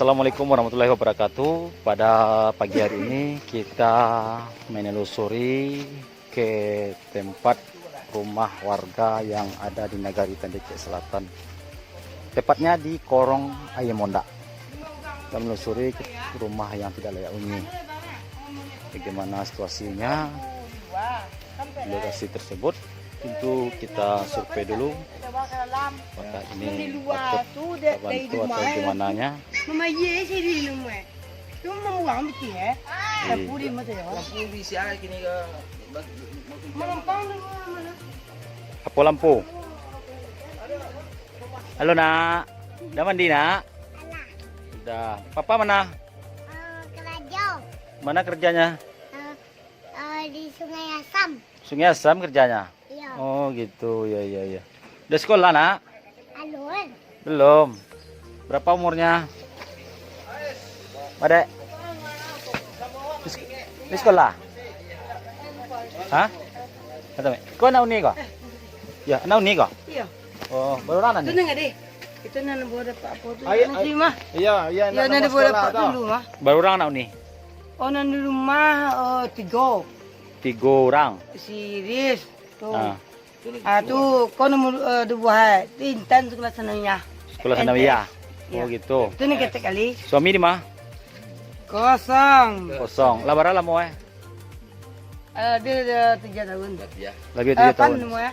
Assalamualaikum warahmatullahi wabarakatuh. Pada pagi hari ini kita menelusuri ke tempat rumah warga yang ada di Nagari Tandike Selatan. Tepatnya di Korong Ayemonda. Kita menelusuri ke rumah yang tidak layak huni. Bagaimana situasinya di lokasi tersebut? Tentu kita survei dulu. Apakah ini patut kita bantu atau gimana nya? Apa lampu? Halo nak, udah mandi nak? Udah. Papa mana? Kerja Mana kerjanya? di Sungai Asam. Sungai Asam kerjanya? Iya. Oh gitu, ya. Udah sekolah nak? Alun. Belum. Berapa umurnya? Adek? Di sekolah? Hah? Kata me, kau anak uni kau? Ya, anak uni kau? Iya. Oh, baru anak Itu nih? nggak deh. Itu nana buat apa tuh? Ayo, Nanti mah. Iya, Ya nana buat apa dulu mah? Baru orang anak uni? Oh nana di rumah tiga. 3 orang. Si Riz tuh. Ah, Tuh kau nomor dua. Intan sekolah sananya. sekolah Sanawiyah. Iya. Oh gitu. Itu nih kata kali. Suami di mana? Kosong. Kosong. Lah berapa lama Dia 3 tahun. Lebih 7 Pan tahun. semua ya.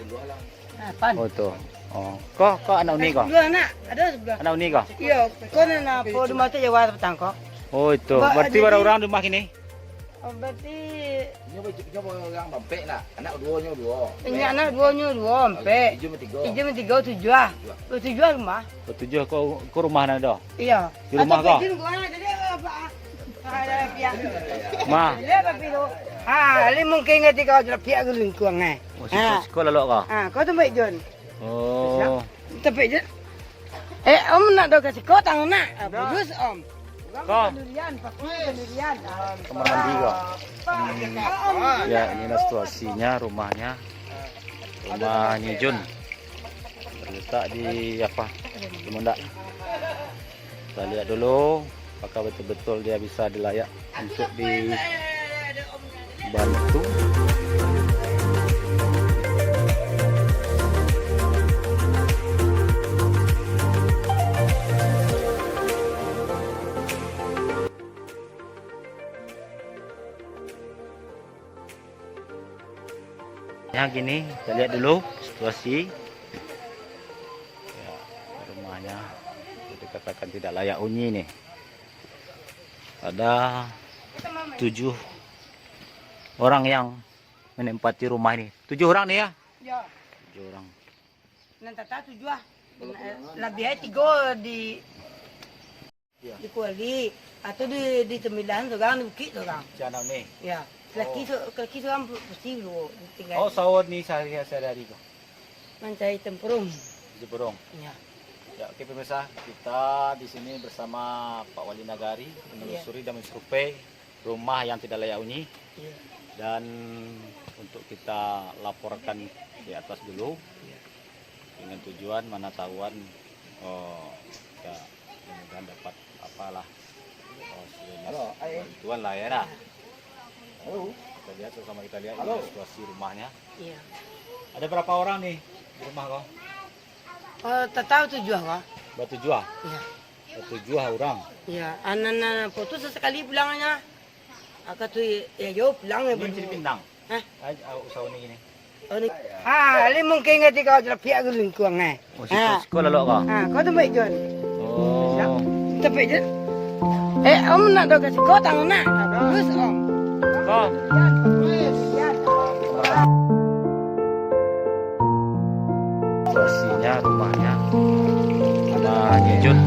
Pan. Oh tuh. Oh, kok anak uni kok? Dua anak. Ada sebelah. Anak uni kok? Iya. Kau nana po di mata Jawa petang kok. Oh itu. Mbak, Berarti jadi- baru orang di rumah ini? Oh berarti Nyoba orang bampek nak, anak duanya dua. ini anak dua empat. Hijau tiga. Ijem 3 7. 7 rumah. Oh, 7 kok rumah ada dah. Iya. Di rumah kau? Jadi apa? Ada pihak. Ma. Dia apa itu? Ini mungkin ngerti kau ada pihak gelingkuang eh. Oh, sekolah lo kau? Kau tu baik John. Oh. Tapi je. Om nak dah kasih kau tangan nak. Bagus om. Kau Pendirian, pendirian. kamar mandi kau? Ya, inilah situasinya rumahnya. Rumah Nyijun. Terletak di apa? Di Mondak. Kita lihat dulu apakah betul-betul dia bisa dilayak untuk dibantu. Ya gini, kita lihat dulu situasi. Ya, rumahnya dikatakan tidak layak huni nih. Ada 7 orang yang menempati rumah ini. 7 orang nih ya? Ya. 7 orang. Nanti tak 7 ah. Lebih 3 di Kuali atau di Tembilan tu kan di Bukit tu kan. Jangan nih. Ya. Laki tu kan pasti lu Oh, tinggal. sahur nih sehari-hari kok. Mencari tempurung. Di Burung. Ya. Ya, oke pemirsa, kita di sini bersama Pak Wali Nagari menelusuri dan mensurvei rumah yang tidak layak huni Ya. dan untuk kita laporkan di atas dulu dengan tujuan mana tahuan ya mudah-mudahan dapat apalah bantuan lah ya dah. Kita lihat sama kita lihat ini situasi rumahnya. Iya. Ada berapa orang nih di rumah kau? Tak tahu 7 kah? Batu jua. Iya. Batu jua orang. Ya, anak-anak foto sesekali pulangnya. Aku tuh ya jauh pulang ya Ini jadi pindang. Hah? Usaha ini. Oh ni. Ini mungkin ngerti kau ada pihak gelingkuang eh. Oh, sekolah lo kau. Kau tu baik John. Oh. Tapi je. Om nak dah kasih kau tangan nak. Bagus om. Kau. Situasinya rumahnya rumah Nyijun.